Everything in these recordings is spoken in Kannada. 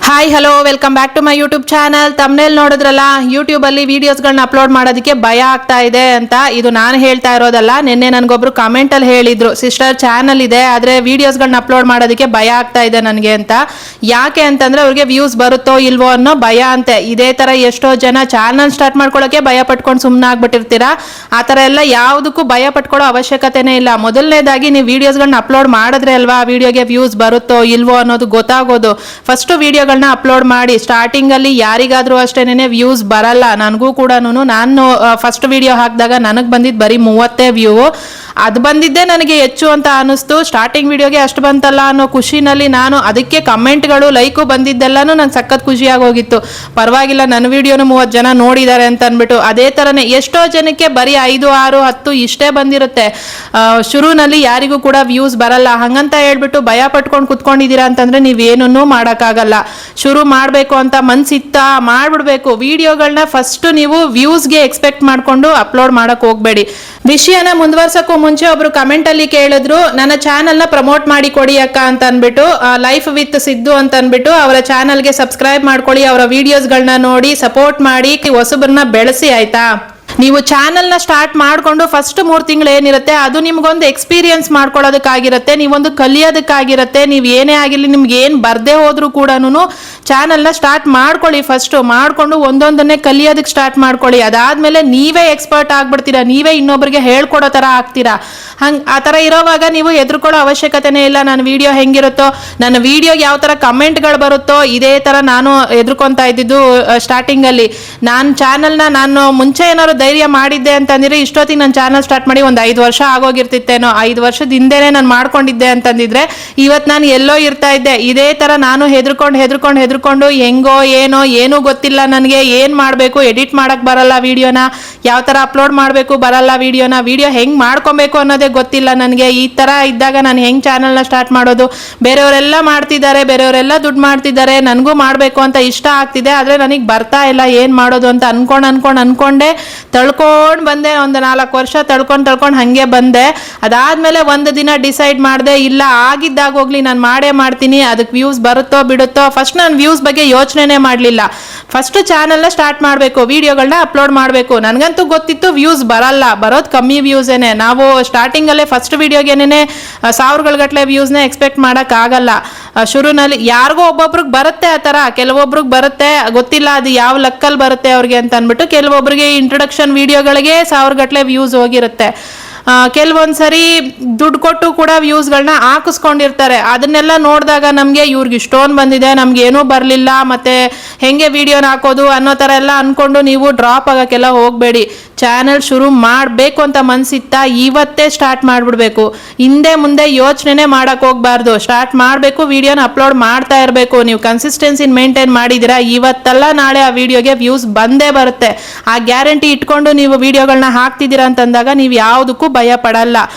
Hi hello welcome back to my YouTube channel. Thumbnail ನೋಡಿದ್ರಲ್ಲ, ಯೂಟ್ಯೂಬ್ ಅಲ್ಲಿ ವಿಡಿಯೋಸ್ಗಳನ್ನ ಅಪ್ಲೋಡ್ ಮಾಡೋದಕ್ಕೆ ಭಯ ಆಗ್ತಾ ಇದೆ ಅಂತ. ಇದು ನಾನು ಹೇಳ್ತಾ ಇರೋದಲ್ಲ, ನಿನ್ನೆ ನನಗೊಬ್ರು ಕಮೆಂಟ್ ಅಲ್ಲಿ ಹೇಳಿದ್ರು, ಸಿಸ್ಟರ್ ಚಾನಲ್ ಇದೆ ಆದ್ರೆ ವಿಡಿಯೋಸ್ಗಳನ್ನ ಅಪ್ಲೋಡ್ ಮಾಡೋದಕ್ಕೆ ಭಯ ಆಗ್ತಾ ಇದೆ ನನಗೆ ಅಂತ. ಯಾಕೆ ಅಂತಂದ್ರೆ ಅವ್ರಿಗೆ ವ್ಯೂಸ್ ಬರುತ್ತೋ ಇಲ್ವೋ ಅನ್ನೋ ಭಯ ಅಂತೆ. ಇದೇ ತರ ಎಷ್ಟೋ ಜನ ಚಾನಲ್ ಸ್ಟಾರ್ಟ್ ಮಾಡ್ಕೊಳ್ಳೋಕೆ ಭಯ ಪಟ್ಕೊಂಡು ಸುಮ್ಮನೆ ಆಗ್ಬಿಟ್ಟಿರ್ತೀರಾ. ಆ ತರ ಎಲ್ಲ ಯಾವುದಕ್ಕೂ ಭಯ ಪಟ್ಕೊಳ್ಳೋ ಅವಶ್ಯಕತೆನೇ ಇಲ್ಲ. ಮೊದಲನೇದಾಗಿ ನೀವು ವಿಡಿಯೋಸ್ಗಳನ್ನ ಅಪ್ಲೋಡ್ ಮಾಡಿದ್ರೆ ಅಲ್ವಾ ವಿಡಿಯೋಗೆ ವ್ಯೂಸ್ ಬರುತ್ತೋ ಇಲ್ವೋ ಅನ್ನೋದು ಗೊತ್ತಾಗೋದು. ಫಸ್ಟ್ ವಿಡಿಯೋಗಳನ್ನ ಅಪ್ಲೋಡ್ ಮಾಡಿ. ಸ್ಟಾರ್ಟಿಂಗ್ ಅಲ್ಲಿ ಯಾರಿಗಾದ್ರೂ ಅಷ್ಟೇನೆ ವ್ಯೂಸ್ ಬರಲ್ಲ. ನನಗೂ ಕೂಡ ನಾನು ಫಸ್ಟ್ ವಿಡಿಯೋ ಹಾಕಿದಾಗ ನನಗೆ ಬಂದಿದ್ದು ಬರೀ 30 ವ್ಯೂ. ಅದು ಬಂದಿದ್ದೆ ನನಗೆ ಹೆಚ್ಚು ಅಂತ ಅನಿಸ್ತು. ಸ್ಟಾರ್ಟಿಂಗ್ ವಿಡಿಯೋಗೆ ಅಷ್ಟು ಬಂತಲ್ಲ ಅನ್ನೋ ಖುಷಿನಲ್ಲಿ ನಾನು ಅದಕ್ಕೆ ಕಮೆಂಟ್ಗಳು ಲೈಕು ಬಂದಿದ್ದೆಲ್ಲಾನು ನಂಗೆ ಸಖತ್ ಖುಷಿಯಾಗಿ ಹೋಗಿತ್ತು. ಪರವಾಗಿಲ್ಲ, ನನ್ನ ವಿಡಿಯೋನು 30 ಜನ ನೋಡಿದ್ದಾರೆ ಅಂತ ಅಂದ್ಬಿಟ್ಟು. ಅದೇ ತರನೇ ಎಷ್ಟೋ ಜನಕ್ಕೆ ಬರೀ 5, 6, 10 ಇಷ್ಟೇ ಬಂದಿರುತ್ತೆ. ಶುರುನಲ್ಲಿ ಯಾರಿಗೂ ಕೂಡ ವ್ಯೂಸ್ ಬರಲ್ಲ. ಹಂಗಂತ ಹೇಳ್ಬಿಟ್ಟು ಭಯ ಪಟ್ಕೊಂಡು ಕುತ್ಕೊಂಡಿದ್ದೀರಾ ಅಂತಂದ್ರೆ ನೀವೇನನ್ನೂ ಮಾಡೋಕ್ಕಾಗಲ್ಲ. ಶುರು ಮಾಡಬೇಕು ಅಂತ ಮನ್ಸಿತ್ತ ಮಾಡ್ಬಿಡ್ಬೇಕು. ವಿಡಿಯೋಗಳನ್ನ ಫಸ್ಟ್ ನೀವು ವ್ಯೂಸ್ಗೆ ಎಕ್ಸ್ಪೆಕ್ಟ್ ಮಾಡ್ಕೊಂಡು ಅಪ್ಲೋಡ್ ಮಾಡಕ್ ಹೋಗ್ಬೇಡಿ. ವಿಷಯನ ಮುಂದುವರ್ಸಕ್ಕೂ ಮುಂಚೆ ಒಬ್ರು ಕಮೆಂಟ್ ಅಲ್ಲಿ ಕೇಳಿದ್ರು, ನನ್ನ ಚಾನಲ್ ನ ಪ್ರಮೋಟ್ ಮಾಡಿ ಕೊಡಿ ಅಕ್ಕ ಅಂತ ಅನ್ಬಿಟ್ಟು. ಲೈಫ್ ವಿತ್ ಸಿದ್ದು ಅಂತ ಅನ್ಬಿಟ್ಟು ಅವರ ಚಾನಲ್ಗೆ ಸಬ್ಸ್ಕ್ರೈಬ್ ಮಾಡ್ಕೊಳ್ಳಿ, ಅವರ ವಿಡಿಯೋಸ್ಗಳನ್ನ ನೋಡಿ ಸಪೋರ್ಟ್ ಮಾಡಿ, ಹೊಸಬ್ರನ್ನ ಬೆಳೆಸಿ ಆಯ್ತಾ. ನೀವು ಚಾನಲ್ನ ಸ್ಟಾರ್ಟ್ ಮಾಡಿಕೊಂಡು ಫಸ್ಟ್ 3 ತಿಂಗಳು ಏನಿರುತ್ತೆ ಅದು ನಿಮ್ಗೊಂದು ಎಕ್ಸ್ಪೀರಿಯನ್ಸ್ ಮಾಡ್ಕೊಳ್ಳೋದಕ್ಕಾಗಿರುತ್ತೆ, ನೀವೊಂದು ಕಲಿಯೋದಕ್ಕಾಗಿರುತ್ತೆ. ನೀವು ಏನೇ ಆಗಿರಲಿ, ನಿಮ್ಗೆ ಏನು ಬರ್ದೇ ಹೋದ್ರೂ ಕೂಡ ಚಾನಲ್ನ ಸ್ಟಾರ್ಟ್ ಮಾಡ್ಕೊಳ್ಳಿ. ಫಸ್ಟ್ ಮಾಡ್ಕೊಂಡು ಒಂದೊಂದನ್ನೇ ಕಲಿಯೋದಕ್ಕೆ ಸ್ಟಾರ್ಟ್ ಮಾಡ್ಕೊಳ್ಳಿ. ಅದಾದ್ಮೇಲೆ ನೀವೇ ಎಕ್ಸ್ಪರ್ಟ್ ಆಗ್ಬಿಡ್ತೀರಾ, ನೀವೇ ಇನ್ನೊಬ್ಬರಿಗೆ ಹೇಳ್ಕೊಡೋ ಥರ ಆಗ್ತೀರಾ. ಆ ಥರ ಇರೋವಾಗ ನೀವು ಹೆದರ್ಕೊಳ್ಳೋ ಅವಶ್ಯಕತೆನೇ ಇಲ್ಲ. ನನ್ನ ವಿಡಿಯೋ ಹೆಂಗಿರುತ್ತೋ, ನನ್ನ ವಿಡಿಯೋಗೆ ಯಾವ ಥರ ಕಮೆಂಟ್ಗಳು ಬರುತ್ತೋ ಇದೇ ಥರ ನಾನು ಹೆದರ್ಕೊತಾ ಇದ್ದಿದ್ದು ಸ್ಟಾರ್ಟಿಂಗಲ್ಲಿ. ನಾನು ಮುಂಚೆ ಏನಾದ್ರು ಧೈರ್ಯ ಮಾಡಿದ್ದೆ ಅಂತಂದಿದ್ರೆ ಇಷ್ಟೊತ್ತಿಗೆ ನನ್ನ ಚಾನಲ್ ಸ್ಟಾರ್ಟ್ ಮಾಡಿ ಒಂದು 5 ವರ್ಷ ಆಗೋಗಿರ್ತಿತ್ತೇನೋ. 5 ವರ್ಷದ ಹಿಂದೆನೆ ನಾನು ಮಾಡ್ಕೊಂಡಿದ್ದೆ ಅಂತಂದಿದ್ರೆ ಇವತ್ತು ನಾನು ಎಲ್ಲೋ ಇರ್ತಾ ಇದ್ದೆ. ಇದೇ ತರ ನಾನು ಹೆದರ್ಕೊಂಡು ಹೆಂಗೋ ಏನೋ ಗೊತ್ತಿಲ್ಲ, ನನಗೆ ಏನ್ ಮಾಡಬೇಕು, ಎಡಿಟ್ ಮಾಡಕ್ ಬರಲ್ಲ ವಿಡಿಯೋನ, ಯಾವ ತರ ಅಪ್ಲೋಡ್ ಮಾಡಬೇಕು ಬರಲ್ಲ ವಿಡಿಯೋನ, ವಿಡಿಯೋ ಹೆಂಗ್ ಮಾಡ್ಕೊಬೇಕು ಅನ್ನೋದೇ ಗೊತ್ತಿಲ್ಲ ನನಗೆ. ಈ ತರ ಇದ್ದಾಗ ನಾನು ಹೆಂಗ್ ಚಾನಲ್ನ ಸ್ಟಾರ್ಟ್ ಮಾಡೋದು? ಬೇರೆಯವರೆಲ್ಲ ಮಾಡ್ತಿದ್ದಾರೆ, ಬೇರೆಯವರೆಲ್ಲ ದುಡ್ಡು ಮಾಡ್ತಿದ್ದಾರೆ, ನನಗೂ ಮಾಡಬೇಕು ಅಂತ ಇಷ್ಟ ಆಗ್ತಿದೆ, ಆದ್ರೆ ನನಗೆ ಬರ್ತಾ ಇಲ್ಲ, ಏನ್ ಮಾಡೋದು ಅಂತ ಅನ್ಕೊಂಡೆ ತಳ್ಕೊಂಡ್ ಬಂದೆ. ಒಂದು 4 ವರ್ಷ ತಳ್ಕೊಂಡ್ ಹಂಗೆ ಬಂದೆ. ಅದಾದ್ಮೇಲೆ ಒಂದು ದಿನ ಡಿಸೈಡ್ ಮಾಡಿದೆ, ಇಲ್ಲ ಆಗಿದ್ದಾಗ ಹೋಗ್ಲಿ, ನಾನು ಮಾಡೇ ಮಾಡ್ತೀನಿ, ಅದಕ್ಕೆ ವ್ಯೂಸ್ ಬರುತ್ತೋ ಬಿಡುತ್ತೋ. ಫಸ್ಟ್ ನಾನು ವ್ಯೂಸ್ ಬಗ್ಗೆ ಯೋಚನೆನೇ ಮಾಡಲಿಲ್ಲ. ಫಸ್ಟ್ ಚಾನಲ್ನ ಸ್ಟಾರ್ಟ್ ಮಾಡಬೇಕು, ವಿಡಿಯೋಗಳನ್ನ ಅಪ್ಲೋಡ್ ಮಾಡಬೇಕು. ನನಗಂತೂ ಗೊತ್ತಿತ್ತು ವ್ಯೂಸ್ ಬರಲ್ಲ, ಬರೋದು ಕಮ್ಮಿ ವ್ಯೂಸೇನೆ. ನಾವು ಸ್ಟಾರ್ಟಿಂಗ್ ಅಲ್ಲೇ ಫಸ್ಟ್ ವಿಡಿಯೋಗೆನೆ 1000 ಗಟ್ಟಲೆ ವ್ಯೂಸ್ನ ಎಕ್ಸ್ಪೆಕ್ಟ್ ಮಾಡಕ್ ಆಗಲ್ಲ. ಶುರುನಲ್ಲಿ ಯಾರಿಗೋ ಒಬ್ಬೊಬ್ರಿಗೆ ಬರುತ್ತೆ ಆ ತರ, ಕೆಲವೊಬ್ರಿಗೆ ಬರುತ್ತೆ, ಗೊತ್ತಿಲ್ಲ ಅದು ಯಾವ ಲಕ್ಕಲ್ಲಿ ಬರುತ್ತೆ ಅವ್ರಿಗೆ ಅಂತ ಅಂದ್ಬಿಟ್ಟು. ಕೆಲವೊಬ್ರಿಗೆ ಇಂಟ್ರೊಡಕ್ಷನ್ ವಿಡಿಯೋಗಳಿಗೆ 1000 ಗಟ್ಟಲೆ ವ್ಯೂಸ್ ಹೋಗಿರುತ್ತೆ. ಕೆಲವೊಂದ್ಸರಿ ದುಡ್ಡು ಕೊಟ್ಟು ಕೂಡ ವ್ಯೂಸ್ಗಳನ್ನ ಹಾಕಿಸ್ಕೊಂಡಿರ್ತಾರೆ. ಅದನ್ನೆಲ್ಲ ನೋಡಿದಾಗ ನಮಗೆ ಇವ್ರಿಗೆ ಇಷ್ಟೊಂದು ಬಂದಿದೆ, ನಮ್ಗೆ ಏನೂ ಬರಲಿಲ್ಲ, ಮತ್ತೆ ಹೆಂಗೆ ವಿಡಿಯೋನ ಹಾಕೋದು ಅನ್ನೋ ಥರ ಎಲ್ಲ ಅನ್ಕೊಂಡು ನೀವು ಡ್ರಾಪ್ ಆಗೋಕ್ಕೆಲ್ಲ ಹೋಗಬೇಡಿ. ಚಾನಲ್ ಶುರು ಮಾಡಬೇಕು ಅಂತ ಮನ್ಸಿತ್ತ ಇವತ್ತೇ ಸ್ಟಾರ್ಟ್ ಮಾಡಿಬಿಡ್ಬೇಕು. ಹಿಂದೆ ಮುಂದೆ ಯೋಚನೆ ಮಾಡಕ್ ಹೋಗ್ಬಾರ್ದು. ಸ್ಟಾರ್ಟ್ ಮಾಡಬೇಕು, ವಿಡಿಯೋನ ಅಪ್ಲೋಡ್ ಮಾಡ್ತಾ ಇರಬೇಕು. ನೀವು ಕನ್ಸಿಸ್ಟೆನ್ಸಿ ಮೇಂಟೈನ್ ಮಾಡಿದಿರಾ, ಇವತ್ತಲ್ಲ ನಾಳೆ ಆ ವಿಡಿಯೋಗೆ ವ್ಯೂಸ್ ಬಂದೇ ಬರುತ್ತೆ. ಆ ಗ್ಯಾರಂಟಿ ಇಟ್ಕೊಂಡು ನೀವು ವಿಡಿಯೋಗಳನ್ನ ಹಾಕ್ತಿದ್ದೀರಾ ಅಂತಂದಾಗ ನೀವು ಯಾವುದಕ್ಕೂ ಭಯ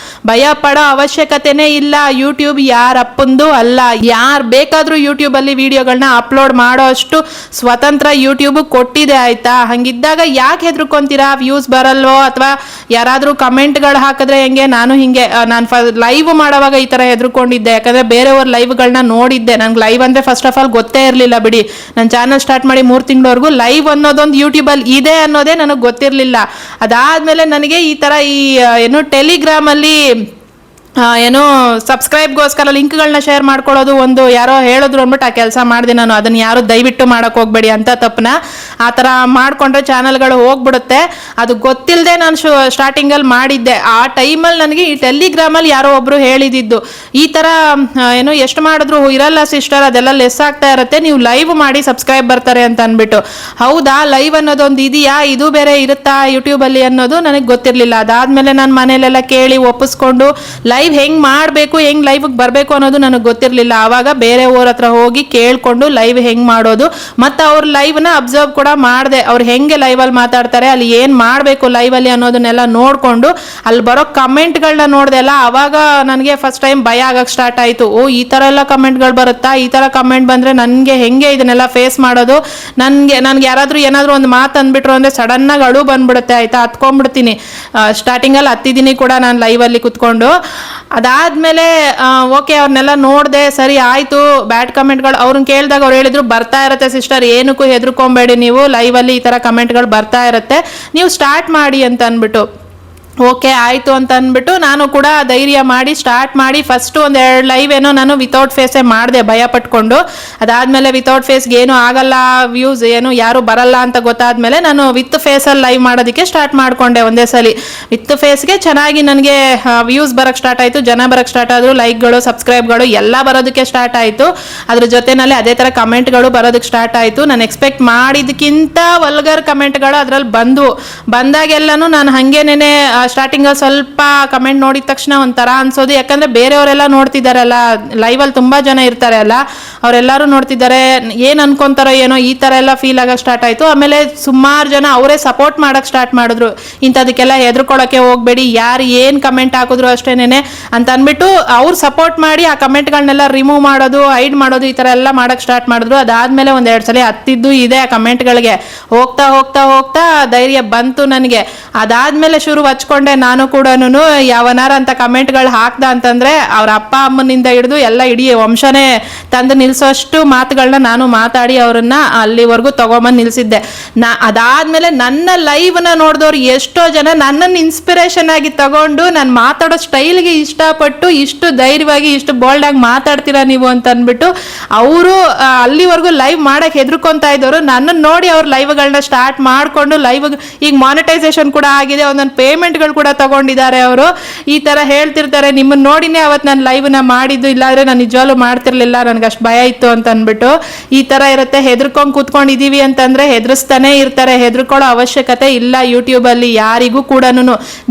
ಪಡೋ ಅವಶ್ಯಕತೆನೇ ಇಲ್ಲ. ಯೂಟ್ಯೂಬ್ ಯಾರಪ್ಪಂದು ಅಲ್ಲ, ಯಾರು ಬೇಕಾದ್ರೂ ಯೂಟ್ಯೂಬ್ ಅಲ್ಲಿ ವಿಡಿಯೋಗಳನ್ನ ಅಪ್ಲೋಡ್ ಮಾಡೋ ಅಷ್ಟು ಸ್ವತಂತ್ರ ಯೂಟ್ಯೂಬ್ ಕೊಟ್ಟಿದೆ ಆಯ್ತಾ. ಹಂಗಿದ್ದಾಗ ಯಾಕೆ ಹೆದರ್ಕೊಂತೀರಾ? ವ್ಯೂಸ್ ಬರಲ್ವೋ ಅಥವಾ ಯಾರಾದ್ರೂ ಕಮೆಂಟ್ಗಳು ಹಾಕಿದ್ರೆ ಹೆಂಗೆ, ನಾನು ಲೈವ್ ಮಾಡೋವಾಗ ಈ ತರ ಹೆದರ್ಕೊಂಡಿದ್ದೆ. ಯಾಕಂದ್ರೆ ಬೇರೆಯವ್ರ ಲೈವ್ಗಳನ್ನ ನೋಡಿದ್ದೆ. ನಂಗೆ ಲೈವ್ ಅಂದ್ರೆ ಫಸ್ಟ್ ಆಫ್ ಆಲ್ ಗೊತ್ತೇ ಇರಲಿಲ್ಲ ಬಿಡಿ. ನನ್ನ ಚಾನಲ್ ಸ್ಟಾರ್ಟ್ ಮಾಡಿ 3 ತಿಂಗಳವರೆಗೂ ಲೈವ್ ಅನ್ನೋದೊಂದು ಯೂಟ್ಯೂಬ್ ಅಲ್ಲಿ ಇದೆ ಅನ್ನೋದೇ ನನಗೆ ಗೊತ್ತಿರಲಿಲ್ಲ. ಅದಾದ್ಮೇಲೆ ನನಗೆ ಈ ತರ ಟೆಲಿಗ್ರಾಮ್ ಅಲ್ಲಿ ಸಬ್ಸ್ಕ್ರೈಬ್ಗೋಸ್ಕರ ಲಿಂಕ್ಗಳನ್ನ ಶೇರ್ ಮಾಡ್ಕೊಳ್ಳೋದು ಒಂದು ಯಾರೋ ಹೇಳಿದ್ರು ಅಂದ್ಬಿಟ್ಟು ಆ ಕೆಲಸ ಮಾಡಿದೆ ನಾನು. ಅದನ್ನ ಯಾರು ದಯವಿಟ್ಟು ಮಾಡಕ್ ಹೋಗ್ಬೇಡಿ ಅಂತ ತಪ್ಪನ. ಆ ಥರ ಮಾಡ್ಕೊಂಡ್ರೆ ಚಾನಲ್ಗಳು ಹೋಗ್ಬಿಡುತ್ತೆ. ಅದು ಗೊತ್ತಿಲ್ಲದೆ ನಾನು ಸ್ಟಾರ್ಟಿಂಗಲ್ಲಿ ಮಾಡಿದ್ದೆ. ಆ ಟೈಮಲ್ಲಿ ನನಗೆ ಈ ಟೆಲಿಗ್ರಾಮಲ್ಲಿ ಯಾರೋ ಒಬ್ರು ಹೇಳಿದ್ದು, ಈ ಥರ ಎಷ್ಟು ಮಾಡಿದ್ರು ಇರಲ್ಲ ಸಿಸ್ಟರ್, ಅದೆಲ್ಲ ಲೆಸ್ ಆಗ್ತಾ ಇರುತ್ತೆ, ನೀವು ಲೈವ್ ಮಾಡಿ ಸಬ್ಸ್ಕ್ರೈಬ್ ಬರ್ತಾರೆ ಅಂತ ಅಂದ್ಬಿಟ್ಟು. ಹೌದಾ, ಲೈವ್ ಅನ್ನೋದೊಂದು ಇದೆಯಾ, ಇದು ಬೇರೆ ಇರುತ್ತಾ ಯೂಟ್ಯೂಬಲ್ಲಿ ಅನ್ನೋದು ನನಗೆ ಗೊತ್ತಿರಲಿಲ್ಲ. ಅದಾದ್ಮೇಲೆ ನಾನು ಮನೇಲೆಲ್ಲ ಕೇಳಿ ಒಪ್ಪಿಸ್ಕೊಂಡು ಲೈವ್ ಹೆಂಗ್ ಮಾಡಬೇಕು, ಹೆಂಗ್ ಲೈವ್ ಬರಬೇಕು ಅನ್ನೋದು ನನಗೆ ಗೊತ್ತಿರಲಿಲ್ಲ. ಆವಾಗ ಬೇರೆ ಊರ ಹತ್ರ ಹೋಗಿ ಕೇಳ್ಕೊಂಡು ಲೈವ್ ಹೆಂಗ್ ಮಾಡೋದು, ಮತ್ತೆ ಅವ್ರ ಲೈವ್ನ ಅಬ್ಸರ್ವ್ ಕೂಡ ಮಾಡಿದೆ. ಅವ್ರು ಹೆಂಗೆ ಲೈವಲ್ಲಿ ಮಾತಾಡ್ತಾರೆ, ಅಲ್ಲಿ ಏನು ಮಾಡಬೇಕು ಲೈವಲ್ಲಿ ಅನ್ನೋದನ್ನೆಲ್ಲ ನೋಡಿಕೊಂಡು ಅಲ್ಲಿ ಬರೋ ಕಮೆಂಟ್ಗಳನ್ನ ನೋಡ್ದೆಲ್ಲ. ಅವಾಗ ನನಗೆ ಫಸ್ಟ್ ಟೈಮ್ ಭಯ ಆಗಕ್ಕೆ ಸ್ಟಾರ್ಟ್ ಆಯಿತು. ಈ ಥರ ಎಲ್ಲ ಕಮೆಂಟ್ಗಳು ಬರುತ್ತಾ, ಈ ಥರ ಕಮೆಂಟ್ ಬಂದರೆ ನನಗೆ ಹೆಂಗೆ ಇದನ್ನೆಲ್ಲ ಫೇಸ್ ಮಾಡೋದು. ನನಗೆ ಯಾರಾದರೂ ಏನಾದರೂ ಒಂದು ಮಾತು ಅಂದ್ಬಿಟ್ರು ಅಂದರೆ ಸಡನ್ನಾಗಿ ಅಳು ಬಂದ್ಬಿಡುತ್ತೆ ಆಯಿತಾ, ಹತ್ಕೊಂಡ್ಬಿಡ್ತೀನಿ. ಸ್ಟಾರ್ಟಿಂಗಲ್ಲಿ ಹತ್ತಿದ್ದೀನಿ ಕೂಡ ನಾನು ಲೈವಲ್ಲಿ ಕುತ್ಕೊಂಡು. ಅದಾದಮೇಲೆ ಓಕೆ ಅವ್ರನ್ನೆಲ್ಲ ನೋಡಿದೆ, ಸರಿ ಆಯಿತು. ಬ್ಯಾಡ್ ಕಮೆಂಟ್ಗಳು ಅವ್ರನ್ನ ಕೇಳಿದಾಗ ಅವ್ರು ಹೇಳಿದ್ರು, ಬರ್ತಾ ಇರುತ್ತೆ ಸಿಸ್ಟರ್, ಏನಕ್ಕೂ ಹೆದರ್ಕೊಬೇಡಿ, ನೀವು ಲೈವಲ್ಲಿ ಈ ಥರ ಕಮೆಂಟ್ಗಳು ಬರ್ತಾ ಇರುತ್ತೆ, ನೀವು ಸ್ಟಾರ್ಟ್ ಮಾಡಿ ಅಂತ ಅಂದ್ಬಿಟ್ಟು. ಓಕೆ ಆಯಿತು ಅಂತ ಅಂದ್ಬಿಟ್ಟು ನಾನು ಕೂಡ ಧೈರ್ಯ ಮಾಡಿ ಸ್ಟಾರ್ಟ್ ಮಾಡಿ ಫಸ್ಟು ಒಂದು 2 ಲೈವ್ ಏನೋ ನಾನು ವಿತೌಟ್ ಫೇಸೇ ಮಾಡಿದೆ ಭಯ ಪಟ್ಕೊಂಡು. ಅದಾದಮೇಲೆ ವಿತೌಟ್ ಫೇಸ್ಗೆ ಏನೂ ಆಗಲ್ಲ, ವ್ಯೂಸ್ ಏನು ಯಾರು ಬರಲ್ಲ ಅಂತ ಗೊತ್ತಾದ್ಮೇಲೆ ನಾನು ವಿತ್ ಫೇಸಲ್ಲಿ ಲೈವ್ ಮಾಡೋದಕ್ಕೆ ಸ್ಟಾರ್ಟ್ ಮಾಡಿಕೊಂಡೆ ಒಂದೇ ಸಲ. ವಿತ್ ಫೇಸ್ಗೆ ಚೆನ್ನಾಗಿ ನನಗೆ ವ್ಯೂಸ್ ಬರೋಕ್ಕೆ ಸ್ಟಾರ್ಟ್ ಆಯಿತು, ಜನ ಬರೋಕ್ಕೆ ಸ್ಟಾರ್ಟ್ ಆದರು, ಲೈಕ್ಗಳು ಸಬ್ಸ್ಕ್ರೈಬ್ಗಳು ಎಲ್ಲ ಬರೋದಕ್ಕೆ ಸ್ಟಾರ್ಟ್ ಆಯಿತು. ಅದ್ರ ಜೊತೆಯಲ್ಲಿ ಅದೇ ಥರ ಕಮೆಂಟ್ಗಳು ಬರೋದಕ್ಕೆ ಸ್ಟಾರ್ಟ್ ಆಯಿತು. ನಾನು ಎಕ್ಸ್ಪೆಕ್ಟ್ ಮಾಡಿದ್ದಕ್ಕಿಂತ ವಲ್ಗರ್ ಕಮೆಂಟ್ಗಳು ಅದರಲ್ಲಿ ಬಂದಾಗೆಲ್ಲನೂ ನಾನು ಹಾಗೇನೇ ಸ್ಟಾರ್ಟಿಂಗಲ್ಲಿ ಸ್ವಲ್ಪ ಕಮೆಂಟ್ ನೋಡಿದ ತಕ್ಷಣ ಒಂಥರ ಅನ್ಸೋದು, ಯಾಕಂದರೆ ಬೇರೆಯವರೆಲ್ಲ ನೋಡ್ತಿದ್ದಾರಲ್ಲ, ಲೈವಲ್ಲಿ ತುಂಬ ಜನ ಇರ್ತಾರೆ ಅಲ್ಲ, ಅವರೆಲ್ಲರೂ ನೋಡ್ತಿದ್ದಾರೆ, ಏನು ಅನ್ಕೊಂತಾರೋ ಏನೋ ಈ ಥರ ಎಲ್ಲ ಫೀಲ್ ಆಗೋಕ್ಕೆ ಸ್ಟಾರ್ಟ್ ಆಯಿತು. ಆಮೇಲೆ ಸುಮಾರು ಜನ ಅವರೇ ಸಪೋರ್ಟ್ ಮಾಡೋಕ್ಕೆ ಸ್ಟಾರ್ಟ್ ಮಾಡಿದ್ರು, ಇಂಥದಕ್ಕೆಲ್ಲ ಹೆದರ್ಕೊಳ್ಳೋಕ್ಕೆ ಹೋಗಬೇಡಿ, ಯಾರು ಏನು ಕಮೆಂಟ್ ಹಾಕಿದ್ರು ಅಷ್ಟೇನೆ ಅಂತ ಅಂದ್ಬಿಟ್ಟು ಅವ್ರು ಸಪೋರ್ಟ್ ಮಾಡಿ ಆ ಕಮೆಂಟ್ಗಳನ್ನೆಲ್ಲ ರಿಮೂವ್ ಮಾಡೋದು, ಹೈಡ್ ಮಾಡೋದು, ಈ ಥರ ಎಲ್ಲ ಮಾಡೋಕ್ಕೆ ಸ್ಟಾರ್ಟ್ ಮಾಡಿದ್ರು. ಅದಾದಮೇಲೆ 1-2 ಸಲ ಹತ್ತಿದ್ದು ಇದೆ ಆ ಕಮೆಂಟ್ಗಳಿಗೆ. ಹೋಗ್ತಾ ಹೋಗ್ತಾ ಹೋಗ್ತಾ ಧೈರ್ಯ ಬಂತು ನನಗೆ. ಅದಾದಮೇಲೆ ಶುರು ಹಚ್ಕೊಂಡೆ ನಾನು ಕೂಡ. ಯಾವನಾರ ಅಂತ ಕಮೆಂಟ್ಗಳು ಹಾಕ್ದ ಅಂತಂದ್ರೆ ಅವ್ರ ಅಪ್ಪ ಅಮ್ಮನಿಂದ ಹಿಡಿದು ಎಲ್ಲ ಇಡೀ ವಂಶನೇ ತಂದು ನಿಲ್ಸೋಷ್ಟು ಮಾತುಗಳನ್ನ ನಾನು ಮಾತಾಡಿ ಅವ್ರನ್ನ ಅಲ್ಲಿವರೆಗೂ ತಗೊಂಬಂದು ನಿಲ್ಸಿದ್ದೆ. ಅದಾದ್ಮೇಲೆ ನನ್ನ ಲೈವ್ನ ನೋಡಿದವ್ರು ಎಷ್ಟೋ ಜನ ನನ್ನನ್ನು ಇನ್ಸ್ಪಿರೇಷನ್ ಆಗಿ ತಗೊಂಡು ನಾನು ಮಾತಾಡೋ ಸ್ಟೈಲ್ಗೆ ಇಷ್ಟಪಟ್ಟು ಇಷ್ಟು ಧೈರ್ಯವಾಗಿ ಇಷ್ಟು ಬೋಲ್ಡ್ ಆಗಿ ಮಾತಾಡ್ತೀರಾ ನೀವು ಅಂತ ಅಂದ್ಬಿಟ್ಟು ಅವರು ಅಲ್ಲಿವರೆಗೂ ಲೈವ್ ಮಾಡಕ್ಕೆ ಹೆದರ್ಕೊಂತಾ ಇದ್ದವರು ನನ್ನನ್ನು ನೋಡಿ ಅವ್ರ ಲೈವ್ಗಳನ್ನ ಸ್ಟಾರ್ಟ್ ಮಾಡಿಕೊಂಡು ಲೈವ್ ಈಗ ಮಾನಿಟೈಸೇಷನ್ ಕೂಡ ಆಗಿದೆ, ಒಂದೊಂದು ಪೇಮೆಂಟ್ಗಳು ಕೂಡ ತಗೊಂಡಿದ್ದಾರೆ ಅವರು. ಈ ತರ ಹೇಳ್ತಿರ್ತಾರೆ, ನಿಮ್ಮನ್ನ ನೋಡಿನೇ ಅವತ್ತು ನಾನು ಲೈವ್ನ ಮಾಡಿದ್ದು, ಇಲ್ಲಾಂದ್ರೆ ನಾನು ನಿಜವಾಗ್ಲೂ ಮಾಡ್ತಿರ್ಲಿಲ್ಲ, ನನಗೆ ಅಷ್ಟು ಭಯ ಇತ್ತು ಅಂತ ಅಂದ್ಬಿಟ್ಟು. ಈ ತರ ಇರುತ್ತೆ, ಹೆದರ್ಕೊಂಡು ಕೂತ್ಕೊಂಡಿದೀವಿ ಅಂತಂದ್ರೆ ಹೆದರ್ಸ್ತಾನೆ ಇರ್ತಾರೆ, ಹೆದರ್ಕೊಳ್ಳೋ ಅವಶ್ಯಕತೆ ಇಲ್ಲ. ಯೂಟ್ಯೂಬಲ್ಲಿ ಯಾರಿಗೂ ಕೂಡ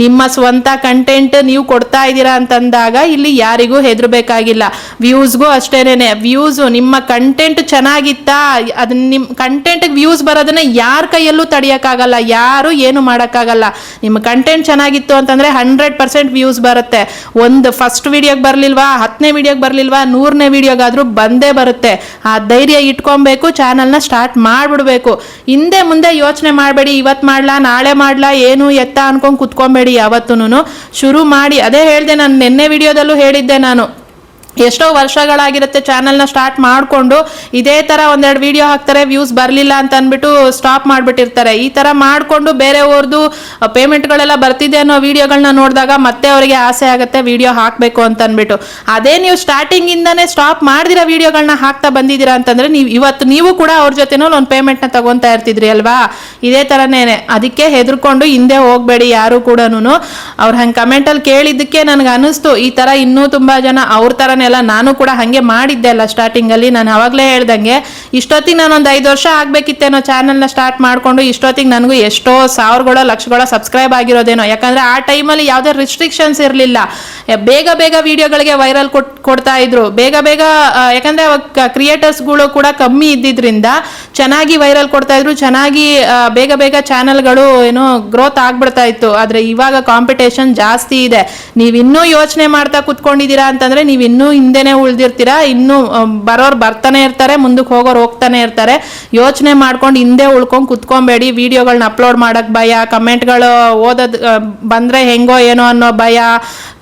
ನಿಮ್ಮ ಸ್ವಂತ ಕಂಟೆಂಟ್ ನೀವು ಕೊಡ್ತಾ ಇದ್ದೀರಾ ಅಂತಂದಾಗ ಇಲ್ಲಿ ಯಾರಿಗೂ ಹೆದರ್ಬೇಕಾಗಿಲ್ಲ. ವ್ಯೂಸ್ಗೂ ಅಷ್ಟೇನೆ, ವ್ಯೂಸ್ ನಿಮ್ಮ ಕಂಟೆಂಟ್ ಚೆನ್ನಾಗಿತ್ತಾ, ಅದನ್ನ ನಿಮ್ಮ ಕಂಟೆಂಟ್ಗೆ ವ್ಯೂಸ್ ಬರೋದನ್ನ ಯಾರ ಕೈಯಲ್ಲೂ ತಡಿಯೋಕ್ಕಾಗಲ್ಲ, ಯಾರು ಏನು ಮಾಡೋಕ್ಕಾಗಲ್ಲ. ನಿಮ್ಮ ಕಂಟೆಂಟ್ ಚೆನ್ನಾಗಿತ್ತು ಅಂತಂದ್ರೆ 100% ವ್ಯೂಸ್ ಬರುತ್ತೆ. ಒಂದು ಫಸ್ಟ್ ವಿಡಿಯೋಗೆ ಬರಲಿಲ್ವಾ, 10ನೇ ವಿಡಿಯೋಗೆ ಬರಲಿಲ್ವಾ, 100ನೇ ವಿಡಿಯೋಗಾದ್ರೂ ಬಂದೇ ಬರುತ್ತೆ. ಆ ಧೈರ್ಯ ಇಟ್ಕೊಬೇಕು, ಚಾನಲ್ನ ಸ್ಟಾರ್ಟ್ ಮಾಡಿಬಿಡ್ಬೇಕು. ಹಿಂದೆ ಮುಂದೆ ಯೋಚನೆ ಮಾಡಬೇಡಿ, ಇವತ್ತು ಮಾಡ್ಲಾ ನಾಳೆ ಮಾಡ್ಲಾ ಏನು ಎತ್ತ ಅನ್ಕೊಂಡು ಕುತ್ಕೊಬೇಡಿ. ಯಾವತ್ತೂ ಶುರು ಮಾಡಿ. ಅದೇ ಹೇಳಿದೆ ನಾನು ನಿನ್ನೆ ವಿಡಿಯೋದಲ್ಲೂ ಹೇಳಿದ್ದೆ, ನಾನು ಎಷ್ಟೋ ವರ್ಷಗಳಾಗಿರುತ್ತೆ ಚಾನಲ್ನ ಸ್ಟಾರ್ಟ್ ಮಾಡಿಕೊಂಡು ಇದೇ ಥರ 1-2 ವಿಡಿಯೋ ಹಾಕ್ತಾರೆ, ವ್ಯೂಸ್ ಬರಲಿಲ್ಲ ಅಂತ ಅಂದ್ಬಿಟ್ಟು ಸ್ಟಾಪ್ ಮಾಡಿಬಿಟ್ಟಿರ್ತಾರೆ. ಈ ಥರ ಮಾಡಿಕೊಂಡು ಬೇರೆಯವ್ರದ್ದು ಪೇಮೆಂಟ್ಗಳೆಲ್ಲ ಬರ್ತಿದೆ ಅನ್ನೋ ವಿಡಿಯೋಗಳನ್ನ ನೋಡಿದಾಗ ಮತ್ತೆ ಅವರಿಗೆ ಆಸೆ ಆಗುತ್ತೆ ವಿಡಿಯೋ ಹಾಕಬೇಕು ಅಂತ ಅಂದ್ಬಿಟ್ಟು. ಅದೇ ನೀವು ಸ್ಟಾರ್ಟಿಂಗಿಂದನೇ ಸ್ಟಾಪ್ ಮಾಡಿದಿರೋ ವಿಡಿಯೋಗಳನ್ನ ಹಾಕ್ತಾ ಬಂದಿದ್ದೀರಾ ಅಂತಂದರೆ ಇವತ್ತು ನೀವು ಕೂಡ ಅವ್ರ ಜೊತೆನೂ ಒಂದು ಪೇಮೆಂಟ್ನ ತಗೊತಾ ಇರ್ತಿದ್ರಿ ಅಲ್ವಾ. ಇದೇ ಥರನೇ, ಅದಕ್ಕೆ ಹೆದರ್ಕೊಂಡು ಹಿಂದೆ ಹೋಗಬೇಡಿ ಯಾರು ಕೂಡ. ಅವ್ರು ಹಂಗೆ ಕಮೆಂಟಲ್ಲಿ ಕೇಳಿದ್ದಕ್ಕೆ ನನಗೆ ಅನ್ನಿಸ್ತು, ಈ ಥರ ಇನ್ನೂ ತುಂಬ ಜನ ಅವ್ರ ಥರನೇ ನಾನು ಕೂಡ ಹಾಗೆ ಮಾಡಿದ್ದೆ ಅಲ್ಲ ಸ್ಟಾರ್ಟಿಂಗಲ್ಲಿ. ನಾನು ಅವಾಗಲೇ ಹೇಳ್ದಂಗೆ ಇಷ್ಟೊತ್ತಿಗೆ ನಾನು ಒಂದು 5 ವರ್ಷ ಆಗಬೇಕಿತ್ತೇನೋ ಚಾನಲ್ನ ಸ್ಟಾರ್ಟ್ ಮಾಡಿಕೊಂಡು. ಇಷ್ಟೊತ್ತಿಗೆ ನನಗೂ ಎಷ್ಟೋ ಸಾವಿರಗಳೋ ಲಕ್ಷಗಳೋ ಸಬ್ಸ್ಕ್ರೈಬ್ ಆಗಿರೋದೇನೋ, ಯಾಕಂದರೆ ಆ ಟೈಮಲ್ಲಿ ಯಾವುದೇ ರಿಸ್ಟ್ರಿಕ್ಷನ್ಸ್ ಇರಲಿಲ್ಲ. ಬೇಗ ಬೇಗ ವಿಡಿಯೋಗಳಿಗೆ ವೈರಲ್ ಕೊಡ್ತಾ ಇದ್ರು, ಬೇಗ ಬೇಗ. ಯಾಕಂದರೆ ಅವಾಗ ಕ್ರಿಯೇಟರ್ಸ್ಗಳು ಕೂಡ ಕಮ್ಮಿ ಇದ್ದಿದ್ರಿಂದ ಚೆನ್ನಾಗಿ ವೈರಲ್ ಕೊಡ್ತಾ ಇದ್ರು, ಚೆನ್ನಾಗಿ ಬೇಗ ಬೇಗ ಚಾನಲ್ಗಳು ಏನೋ ಗ್ರೋತ್ ಆಗ್ಬಿಡ್ತಾ ಇತ್ತು. ಆದರೆ ಇವಾಗ ಕಾಂಪಿಟೇಷನ್ ಜಾಸ್ತಿ ಇದೆ. ನೀವಿನ್ನೂ ಯೋಚನೆ ಮಾಡ್ತಾ ಕುತ್ಕೊಂಡಿದ್ದೀರಾ ಅಂತಂದರೆ ನೀವಿನ್ನೂ ಹಿಂದೆನೆ ಉಳಿದಿರ್ತೀರಾ. ಇನ್ನೂ ಬರೋರು ಬರ್ತಾನೆ ಇರ್ತಾರೆ, ಮುಂದಕ್ಕೆ ಹೋಗೋರು ಹೋಗ್ತಾನೆ ಇರ್ತಾರೆ. ಯೋಚನೆ ಮಾಡ್ಕೊಂಡು ಹಿಂದೆ ಉಳ್ಕೊಂಡು ಕುತ್ಕೊಬೇಡಿ. ವಿಡಿಯೋಗಳನ್ನ ಅಪ್ಲೋಡ್ ಮಾಡಕ್ ಭಯ, ಕಮೆಂಟ್ಗಳು ಓದೋದು ಬಂದ್ರೆ ಹೆಂಗೋ ಏನೋ ಅನ್ನೋ ಭಯ,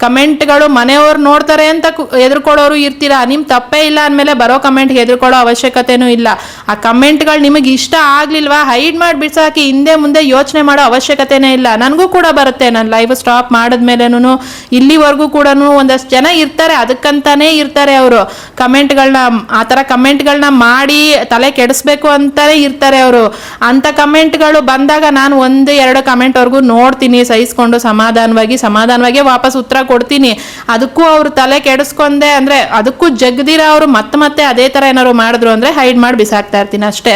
ಕಮೆಂಟ್ಗಳು ಮನೆಯವ್ರು ನೋಡ್ತಾರೆ ಅಂತ ಹೆದರ್ಕೊಳ್ಳೋರು ಇರ್ತೀರಾ. ನಿಮ್ ತಪ್ಪೇ ಇಲ್ಲ ಅಂದಮೇಲೆ ಬರೋ ಕಮೆಂಟ್ಗೆ ಹೆದರ್ಕೊಳ್ಳೋ ಅವಶ್ಯಕತೆನೂ ಇಲ್ಲ. ಆ ಕಮೆಂಟ್ಗಳು ನಿಮಗೆ ಇಷ್ಟ ಆಗ್ಲಿಲ್ವಾ ಹೈಡ್ ಮಾಡಿ ಬಿಡ್ಸಾಕಿ, ಹಿಂದೆ ಮುಂದೆ ಯೋಚನೆ ಮಾಡೋ ಅವಶ್ಯಕತೆನೇ ಇಲ್ಲ. ನನಗೂ ಕೂಡ ಬರುತ್ತೆ, ನಾನು ಲೈವ್ ಸ್ಟಾಪ್ ಮಾಡಿದ್ಮೇಲೆನೂ ಇಲ್ಲಿವರೆಗೂ ಕೂಡ ಒಂದಷ್ಟು ಜನ ಇರ್ತಾರೆ, ಅದಕ್ಕಂತಾನೆ ಇರ್ತಾರೆ ಅವರು ಕಮೆಂಟ್ಗಳನ್ನ, ಆ ಥರ ಕಮೆಂಟ್ಗಳನ್ನ ಮಾಡಿ ತಲೆ ಕೆಡಿಸ್ಬೇಕು ಅಂತಾನೆ ಇರ್ತಾರೆ ಅವರು. ಅಂಥ ಕಮೆಂಟ್ಗಳು ಬಂದಾಗ ನಾನು 1-2 ಕಮೆಂಟ್ವರೆಗೂ ನೋಡ್ತೀನಿ, ಸಹಿಸ್ಕೊಂಡು ಸಮಾಧಾನವಾಗಿ ವಾಪಸ್ ಉತ್ತರ ಕೊಡ್ತೀನಿ. ಅದಕ್ಕೂ ಅವ್ರು ತಲೆ ಕೆಡಿಸ್ಕೊಂಡೆ ಅಂದರೆ ಅದಕ್ಕೂ ಜಗ್ದಿರ ಅವರು ಮತ್ತೆ ಅದೇ ಥರ ಏನಾದ್ರು ಮಾಡಿದ್ರು ಅಂದರೆ ಹೈಡ್ ಮಾಡಿ ಬಿಸಾಕ್ತಾ ಇರ್ತೀನಿ ಅಷ್ಟೇ.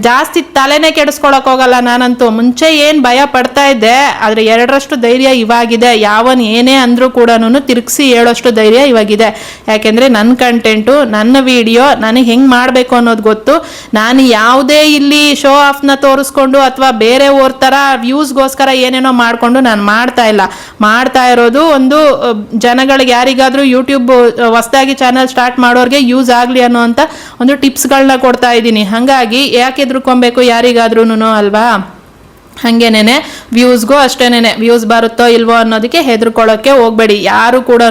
ಜಾಸ್ತಿ ತಲೆನೇ ಕೆಡಿಸ್ಕೊಳಕ್ ಹೋಗಲ್ಲ ನಾನಂತೂ. ಮುಂಚೆ ಏನು ಭಯ ಪಡ್ತಾ ಇದ್ದೆ, ಆದರೆ 2ರಷ್ಟು ಧೈರ್ಯ ಇವಾಗಿದೆ. ಯಾವನ್ ಏನೇ ಅಂದ್ರೂ ಕೂಡ ತಿರುಗಿಸಿ ಹೇಳೋಷ್ಟು ಧೈರ್ಯ ಇವಾಗಿದೆ. ಯಾಕೆಂದರೆ ನನ್ನ ಕಂಟೆಂಟು, ನನ್ನ ವಿಡಿಯೋ ನನಗೆ ಹೆಂಗೆ ಮಾಡಬೇಕು ಅನ್ನೋದು ಗೊತ್ತು. ನಾನು ಯಾವುದೇ ಇಲ್ಲಿ ಶೋ ಆಫ್ನ ತೋರಿಸ್ಕೊಂಡು ಅಥವಾ ಬೇರೆ ಓರ್ ಥರ ವ್ಯೂಸ್ಗೋಸ್ಕರ ಏನೇನೋ ಮಾಡಿಕೊಂಡು ನಾನು ಮಾಡ್ತಾ ಇರೋದು ಒಂದು ಜನಗಳಿಗೆ, ಯಾರಿಗಾದರೂ ಯೂಟ್ಯೂಬ್ ಹೊಸದಾಗಿ ಚಾನಲ್ ಸ್ಟಾರ್ಟ್ ಮಾಡೋರಿಗೆ ಯೂಸ್ ಆಗಲಿ ಅನ್ನೋಂಥ ಒಂದು ಟಿಪ್ಸ್ಗಳನ್ನ ಕೊಡ್ತಾ ಇದ್ದೀನಿ. ಹಾಗಾಗಿ ಯಾಕೆ ಹೆದರ್ಕೊಬೇಕು ಯಾರಿಗಾದ್ರೂ ಅಲ್ವಾ. ಹಾಗೇನೆ ವ್ಯೂಸ್ಗೂ ಅಷ್ಟೇನೆ ವ್ಯೂಸ್ ಬರುತ್ತೋ ಇಲ್ವೋ ಅನ್ನೋದಕ್ಕೆ ಹೆದರ್ಕೊಳ್ಳೋಕ್ಕೆ ಹೋಗ್ಬೇಡಿ ಯಾರು ಕೂಡ.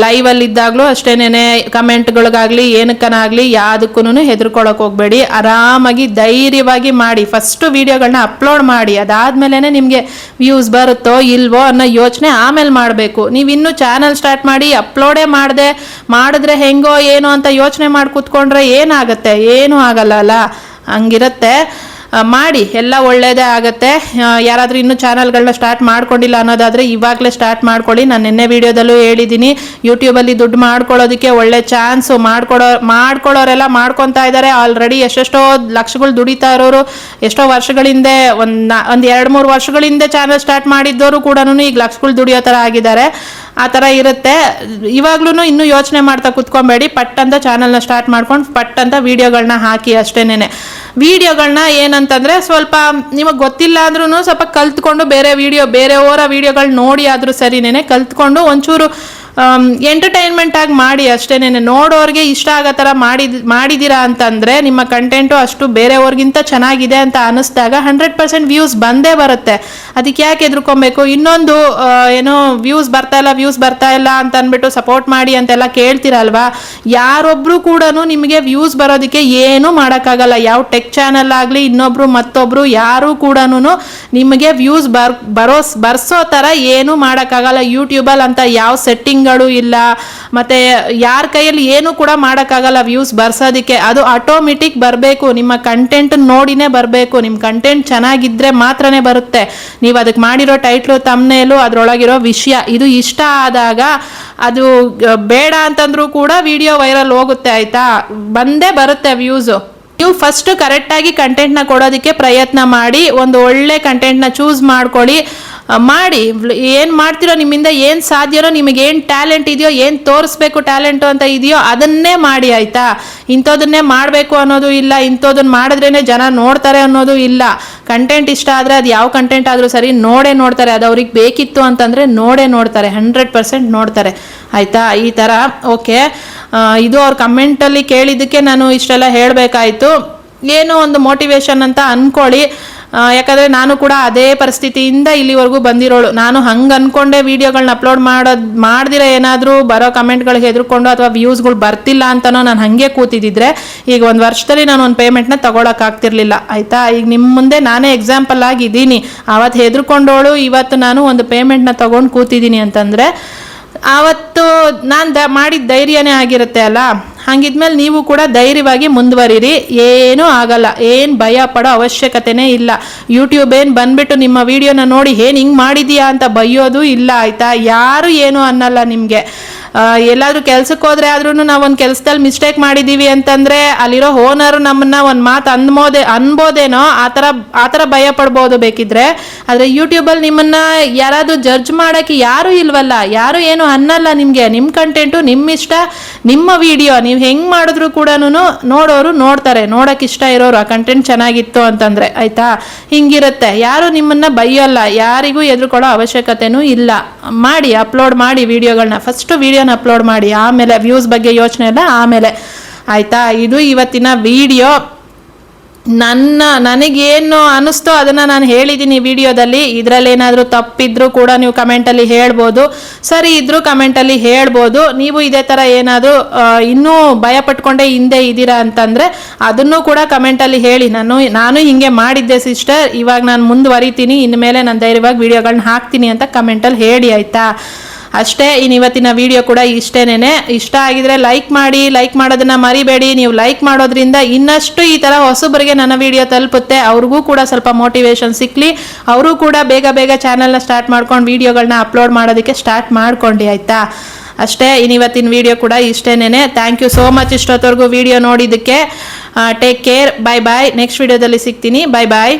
ಲೈವಲ್ಲಿ ಇದ್ದಾಗಲೂ ಅಷ್ಟೇನೆ ಕಮೆಂಟ್ಗಳಿಗಾಗಲಿ ಏನಕ್ಕನಾಗಲಿ ಯಾವುದಕ್ಕೂ ಹೆದರ್ಕೊಳ್ಳೋಕೆ ಹೋಗ್ಬೇಡಿ. ಆರಾಮಾಗಿ ಧೈರ್ಯವಾಗಿ ಮಾಡಿ. ಫಸ್ಟು ವೀಡಿಯೋಗಳನ್ನ ಅಪ್ಲೋಡ್ ಮಾಡಿ, ಅದಾದಮೇಲೆ ನಿಮಗೆ ವ್ಯೂಸ್ ಬರುತ್ತೋ ಇಲ್ವೋ ಅನ್ನೋ ಯೋಚನೆ ಆಮೇಲೆ ಮಾಡಬೇಕು. ನೀವು ಇನ್ನೂ ಚಾನಲ್ ಸ್ಟಾರ್ಟ್ ಮಾಡಿ ಅಪ್ಲೋಡೇ ಮಾಡಿದ್ರೆ ಹೆಂಗೋ ಏನೋ ಅಂತ ಯೋಚನೆ ಮಾಡಿ ಕೂತ್ಕೊಂಡ್ರೆ ಏನಾಗುತ್ತೆ? ಏನೂ ಆಗಲ್ಲ ಅಲ್ಲ, ಹಂಗಿರುತ್ತೆ. ಮಾಡಿ, ಎಲ್ಲ ಒಳ್ಳೆಯದೇ ಆಗುತ್ತೆ. ಯಾರಾದರೂ ಇನ್ನೂ ಚಾನಲ್ಗಳನ್ನ ಸ್ಟಾರ್ಟ್ ಮಾಡ್ಕೊಂಡಿಲ್ಲ ಅನ್ನೋದಾದರೆ ಇವಾಗಲೇ ಸ್ಟಾರ್ಟ್ ಮಾಡ್ಕೊಳ್ಳಿ. ನಾನು ನಿನ್ನೆ ವೀಡಿಯೋದಲ್ಲೂ ಹೇಳಿದ್ದೀನಿ, ಯೂಟ್ಯೂಬಲ್ಲಿ ದುಡ್ಡು ಮಾಡ್ಕೊಳ್ಳೋದಕ್ಕೆ ಒಳ್ಳೆ ಚಾನ್ಸು. ಮಾಡ್ಕೊಳ್ಳೋರೆಲ್ಲ ಮಾಡ್ಕೊತಾ ಇದ್ದಾರೆ ಆಲ್ರೆಡಿ. ಎಷ್ಟೆಷ್ಟೋ ಲಕ್ಷಗಳು ದುಡಿತಾ ಇರೋರು ಎಷ್ಟೋ ವರ್ಷಗಳಿಂದ ಒಂದು 2-3 ವರ್ಷಗಳಿಂದ ಚಾನಲ್ ಸ್ಟಾರ್ಟ್ ಮಾಡಿದ್ದವರು ಕೂಡ ಈಗ ಲಕ್ಷಗಳು ದುಡಿಯೋ ಥರ ಆಗಿದ್ದಾರೆ. ಆ ಥರ ಇರುತ್ತೆ. ಇವಾಗ್ಲೂ ಇನ್ನೂ ಯೋಚನೆ ಮಾಡ್ತಾ ಕುತ್ಕೊಬೇಡಿ. ಪಟ್ ಅಂತ ಚಾನಲ್ನ ಸ್ಟಾರ್ಟ್ ಮಾಡ್ಕೊಂಡು ಪಟ್ ಅಂತ ವೀಡಿಯೋಗಳನ್ನ ಹಾಕಿ ಅಷ್ಟೇನೆ. ವೀಡಿಯೋಗಳನ್ನ ಏನಂತಂದರೆ ಸ್ವಲ್ಪ ನಿಮಗೆ ಗೊತ್ತಿಲ್ಲ ಅಂದ್ರೂ ಸ್ವಲ್ಪ ಕಲ್ತ್ಕೊಂಡು ಬೇರೆಯವರ ವೀಡಿಯೋಗಳು ನೋಡಿ ಆದರೂ ಸರಿನೇನೆ ಕಲ್ತ್ಕೊಂಡು ಒಂಚೂರು ಎಂಟರ್ಟೈನ್ಮೆಂಟ್ ಆಗಿ ಮಾಡಿ ಅಷ್ಟೇನೆ. ನೋಡೋರಿಗೆ ಇಷ್ಟ ಆಗೋ ಥರ ಮಾಡಿದ್ದೀರಾ ಅಂತಂದರೆ ನಿಮ್ಮ ಕಂಟೆಂಟು ಅಷ್ಟು ಬೇರೆಯವ್ರಿಗಿಂತ ಚೆನ್ನಾಗಿದೆ ಅಂತ ಅನ್ನಿಸ್ದಾಗ 100% ವ್ಯೂಸ್ ಬಂದೇ ಬರುತ್ತೆ. ಅದಕ್ಕೆ ಯಾಕೆ ಹೆದರ್ಕೊಬೇಕು? ಇನ್ನೊಂದು ಏನೋ ವ್ಯೂಸ್ ಬರ್ತಾ ಇಲ್ಲ ಅಂತ ಅಂದ್ಬಿಟ್ಟು ಸಪೋರ್ಟ್ ಮಾಡಿ ಅಂತೆಲ್ಲ ಕೇಳ್ತೀರಲ್ವಾ, ಯಾರೊಬ್ಬರು ಕೂಡ ನಿಮಗೆ ವ್ಯೂಸ್ ಬರೋದಕ್ಕೆ ಏನೂ ಮಾಡೋಕ್ಕಾಗಲ್ಲ. ಯಾವ ಟೆಕ್ ಚಾನಲ್ ಆಗಲಿ ಮತ್ತೊಬ್ಬರು ಯಾರೂ ಕೂಡ ನಿಮಗೆ ವ್ಯೂಸ್ ಬರ್ಸೋ ಥರ ಏನೂ ಮಾಡೋಕ್ಕಾಗಲ್ಲ. ಯೂಟ್ಯೂಬಲ್ಲಿ ಅಂತ ಯಾವ ಸೆಟ್ಟಿಂಗ್ಗಳು ಇಲ್ಲ, ಮತ್ತು ಯಾರ ಕೈಯಲ್ಲಿ ಏನೂ ಕೂಡ ಮಾಡೋಕ್ಕಾಗಲ್ಲ ವ್ಯೂಸ್ ಬರ್ಸೋದಕ್ಕೆ. ಅದು ಆಟೋಮೆಟಿಕ್ ಬರಬೇಕು, ನಿಮ್ಮ ಕಂಟೆಂಟ್ ನೋಡಿನೇ ಬರಬೇಕು. ನಿಮ್ಮ ಕಂಟೆಂಟ್ ಚೆನ್ನಾಗಿದ್ದರೆ ಮಾತ್ರನೇ ಬರುತ್ತೆ. ನೀವು ಅದಕ್ಕೆ ಮಾಡಿರೋ ಟೈಟ್ಲು ತಮ್ನೇಲು ಅದರೊಳಗಿರೋ ವಿಷಯ ಇದು ಇಷ್ಟ ಆದಾಗ ಅದು ಬೇಡ ಅಂತಂದ್ರೂ ಕೂಡ ವಿಡಿಯೋ ವೈರಲ್ ಹೋಗುತ್ತೆ, ಆಯಿತಾ? ಬಂದೇ ಬರುತ್ತೆ ವ್ಯೂಸು. ನೀವು ಫಸ್ಟ್ ಕರೆಕ್ಟಾಗಿ ಕಂಟೆಂಟ್ನ ಕೊಡೋದಕ್ಕೆ ಪ್ರಯತ್ನ ಮಾಡಿ. ಒಂದು ಒಳ್ಳೆ ಕಂಟೆಂಟ್ನ ಚೂಸ್ ಮಾಡ್ಕೊಳ್ಳಿ. ಏನು ಮಾಡ್ತಿರೋ, ನಿಮ್ಮಿಂದ ಏನು ಸಾಧ್ಯನೋ, ನಿಮಗೇನು ಟ್ಯಾಲೆಂಟ್ ಇದೆಯೋ, ಏನು ತೋರಿಸ್ಬೇಕು ಟ್ಯಾಲೆಂಟು ಅಂತ ಇದೆಯೋ ಅದನ್ನೇ ಮಾಡಿ, ಆಯಿತಾ? ಇಂಥದನ್ನೇ ಮಾಡಬೇಕು ಅನ್ನೋದು ಇಲ್ಲ, ಇಂಥದನ್ನು ಮಾಡಿದ್ರೇ ಜನ ನೋಡ್ತಾರೆ ಅನ್ನೋದು ಇಲ್ಲ. ಕಂಟೆಂಟ್ ಇಷ್ಟ ಆದರೆ ಅದು ಯಾವ ಕಂಟೆಂಟ್ ಆದರೂ ಸರಿ ನೋಡ್ತಾರೆ. ಅದು ಅವ್ರಿಗೆ ಬೇಕಿತ್ತು ಅಂತಂದರೆ ನೋಡ್ತಾರೆ, 100% ನೋಡ್ತಾರೆ, ಆಯಿತಾ? ಈ ಥರ. ಓಕೆ, ಇದು ಅವ್ರ ಕಮೆಂಟಲ್ಲಿ ಕೇಳಿದ್ದಕ್ಕೆ ನಾನು ಇಷ್ಟೆಲ್ಲ ಹೇಳಬೇಕಾಯಿತು. ಏನೋ ಒಂದು ಮೋಟಿವೇಶನ್ ಅಂತ ಅಂದ್ಕೊಳ್ಳಿ. ಯಾಕಂದರೆ ನಾನು ಕೂಡ ಅದೇ ಪರಿಸ್ಥಿತಿಯಿಂದ ಇಲ್ಲಿವರೆಗೂ ಬಂದಿರೋಳು. ನಾನು ಹಂಗೆ ಅಂದ್ಕೊಂಡೆ ವೀಡಿಯೋಗಳನ್ನ ಅಪ್ಲೋಡ್ ಮಾಡ್ದಿರ ಏನಾದರೂ ಬರೋ ಕಮೆಂಟ್ಗಳಿಗೆ ಹೆದರ್ಕೊಂಡು ಅಥವಾ ವ್ಯೂಸ್ಗಳು ಬರ್ತಿಲ್ಲ ಅಂತನೋ ನಾನು ಹಾಗೆ ಕೂತಿದ್ದಿದ್ರೆ ಈಗ 1 ವರ್ಷದಲ್ಲಿ ನಾನು ಒಂದು ಪೇಮೆಂಟ್ನ ತೊಗೊಳಕ್ಕಾಗ್ತಿರ್ಲಿಲ್ಲ, ಆಯಿತಾ? ಈಗ ನಿಮ್ಮ ಮುಂದೆ ನಾನೇ ಎಕ್ಸಾಂಪಲ್ ಆಗಿದ್ದೀನಿ. ಆವತ್ತು ಹೆದರ್ಕೊಂಡೋಳು, ಇವತ್ತು ನಾನು ಒಂದು ಪೇಮೆಂಟ್ನ ತೊಗೊಂಡು ಕೂತಿದ್ದೀನಿ ಅಂತಂದರೆ ಆವತ್ತು ನಾನು ಮಾಡಿದ ಧೈರ್ಯನೇ ಆಗಿರುತ್ತೆ ಅಲ್ಲ. ಹಾಗಿದ್ಮೇಲೆ ನೀವು ಕೂಡ ಧೈರ್ಯವಾಗಿ ಮುಂದುವರಿರಿ, ಏನೂ ಆಗಲ್ಲ. ಏನು ಭಯ ಪಡೋ ಅವಶ್ಯಕತೆನೇ ಇಲ್ಲ. ಯೂಟ್ಯೂಬ್ ಏನು ಬಂದ್ಬಿಟ್ಟು ನಿಮ್ಮ ವಿಡಿಯೋನ ನೋಡಿ ಹಿಂಗೆ ಮಾಡಿದೀಯಾ ಅಂತ ಬೈಯೋದು ಇಲ್ಲ, ಆಯಿತಾ? ಯಾರು ಏನೂ ಅನ್ನಲ್ಲ ನಿಮಗೆ. ಎಲ್ಲಾದರೂ ಕೆಲ್ಸಕ್ಕೆ ಹೋದ್ರೆ ಆದ್ರೂ ನಾವು ಒಂದು ಕೆಲಸದಲ್ಲಿ ಮಿಸ್ಟೇಕ್ ಮಾಡಿದ್ದೀವಿ ಅಂತಂದರೆ ಅಲ್ಲಿರೋ ಓನರು ನಮ್ಮನ್ನ ಒಂದು ಮಾತು ಅನ್ಬೋದೇನೋ ಆ ಥರ ಭಯ ಪಡ್ಬೋದು ಬೇಕಿದ್ರೆ. ಆದರೆ ಯೂಟ್ಯೂಬಲ್ಲಿ ನಿಮ್ಮನ್ನು ಯಾರಾದರೂ ಜಡ್ಜ್ ಮಾಡೋಕ್ಕೆ ಯಾರೂ ಇಲ್ವಲ್ಲ, ಯಾರು ಏನು ಅನ್ನಲ್ಲ ನಿಮಗೆ. ನಿಮ್ಮ ಕಂಟೆಂಟು ನಿಮ್ಮ ಇಷ್ಟ, ನಿಮ್ಮ ವಿಡಿಯೋ ನೀವು ಹೆಂಗೆ ಮಾಡಿದ್ರು ಕೂಡ ನೋಡೋರು ನೋಡ್ತಾರೆ. ನೋಡೋಕೆ ಇಷ್ಟ ಇರೋರು ಆ ಕಂಟೆಂಟ್ ಚೆನ್ನಾಗಿತ್ತು ಅಂತಂದರೆ, ಆಯಿತಾ? ಹಿಂಗಿರುತ್ತೆ. ಯಾರು ನಿಮ್ಮನ್ನು ಬೈಯೋಲ್ಲ, ಯಾರಿಗೂ ಹೆದರ್ಕೊಳ್ಳೋ ಅವಶ್ಯಕತೆನೂ ಇಲ್ಲ. ಮಾಡಿ, ಅಪ್ಲೋಡ್ ಮಾಡಿ ವಿಡಿಯೋಗಳನ್ನ. ಫಸ್ಟು ವಿಡಿಯೋನ ಅಪ್ಲೋಡ್ ಮಾಡಿ, ಆಮೇಲೆ ವ್ಯೂಸ್ ಬಗ್ಗೆ ಯೋಚನೆ ಇಲ್ಲ ಆಮೇಲೆ, ಆಯಿತಾ? ಇದು ಇವತ್ತಿನ ವಿಡಿಯೋ. ನನಗೇನು ಅನ್ನಿಸ್ತೋ ಅದನ್ನು ನಾನು ಹೇಳಿದ್ದೀನಿ ವಿಡಿಯೋದಲ್ಲಿ. ಇದರಲ್ಲಿ ಏನಾದರೂ ತಪ್ಪಿದ್ರೂ ಕೂಡ ನೀವು ಕಮೆಂಟಲ್ಲಿ ಹೇಳ್ಬೋದು, ಸರಿ ಇದ್ದರೂ ಕಮೆಂಟಲ್ಲಿ ಹೇಳ್ಬೋದು. ನೀವು ಇದೇ ಥರ ಏನಾದರೂ ಇನ್ನೂ ಭಯ ಪಟ್ಕೊಂಡೇ ಹಿಂದೆ ಇದ್ದೀರಾ ಅಂತಂದರೆ ಅದನ್ನು ಕೂಡ ಕಮೆಂಟಲ್ಲಿ ಹೇಳಿ. ನಾನು ಹಿಂಗೆ ಮಾಡಿದ್ದೆ ಸಿಸ್ಟರ್, ಇವಾಗ ನಾನು ಮುಂದುವರಿತೀನಿ, ಇನ್ಮೇಲೆ ನಾನು ಧೈರ್ಯವಾಗಿ ವಿಡಿಯೋಗಳನ್ನ ಹಾಕ್ತೀನಿ ಅಂತ ಕಮೆಂಟಲ್ಲಿ ಹೇಳಿ, ಆಯಿತಾ? ಅಷ್ಟೇ. ಇವತ್ತಿನ ವಿಡಿಯೋ ಕೂಡ ಇಷ್ಟೇನೆ. ಇಷ್ಟ ಆಗಿದ್ರೆ ಲೈಕ್ ಮಾಡಿ, ಲೈಕ್ ಮಾಡೋದನ್ನ ಮರಿಬೇಡಿ. ನೀವು ಲೈಕ್ ಮಾಡೋದ್ರಿಂದ ಇನ್ನಷ್ಟು ಈ ಥರ ಹೊಸಬರಿಗೆ ನನ್ನ ವಿಡಿಯೋ ತಲುಪುತ್ತೆ, ಅವ್ರಿಗೂ ಕೂಡ ಸ್ವಲ್ಪ ಮೋಟಿವೇಶನ್ ಸಿಕ್ಕಲಿ, ಅವರು ಕೂಡ ಬೇಗ ಚಾನಲ್ನ ಸ್ಟಾರ್ಟ್ ಮಾಡ್ಕೊಂಡು ವಿಡಿಯೋಗಳನ್ನ ಅಪ್ಲೋಡ್ ಮಾಡೋದಕ್ಕೆ ಸ್ಟಾರ್ಟ್ ಮಾಡ್ಕೊಂಡು, ಆಯಿತಾ? ಅಷ್ಟೇ. ಇವತ್ತಿನ ವಿಡಿಯೋ ಕೂಡ ಇಷ್ಟೇನೆ. ಥ್ಯಾಂಕ್ ಯು ಸೋ ಮಚ್ ಇಷ್ಟೊತ್ತವರೆಗೂ ವಿಡಿಯೋ ನೋಡಿದ್ದಕ್ಕೆ. Take care, bye. ನೆಕ್ಸ್ಟ್ ವಿಡಿಯೋದಲ್ಲಿ ಸಿಗ್ತೀನಿ. ಬಾಯ್.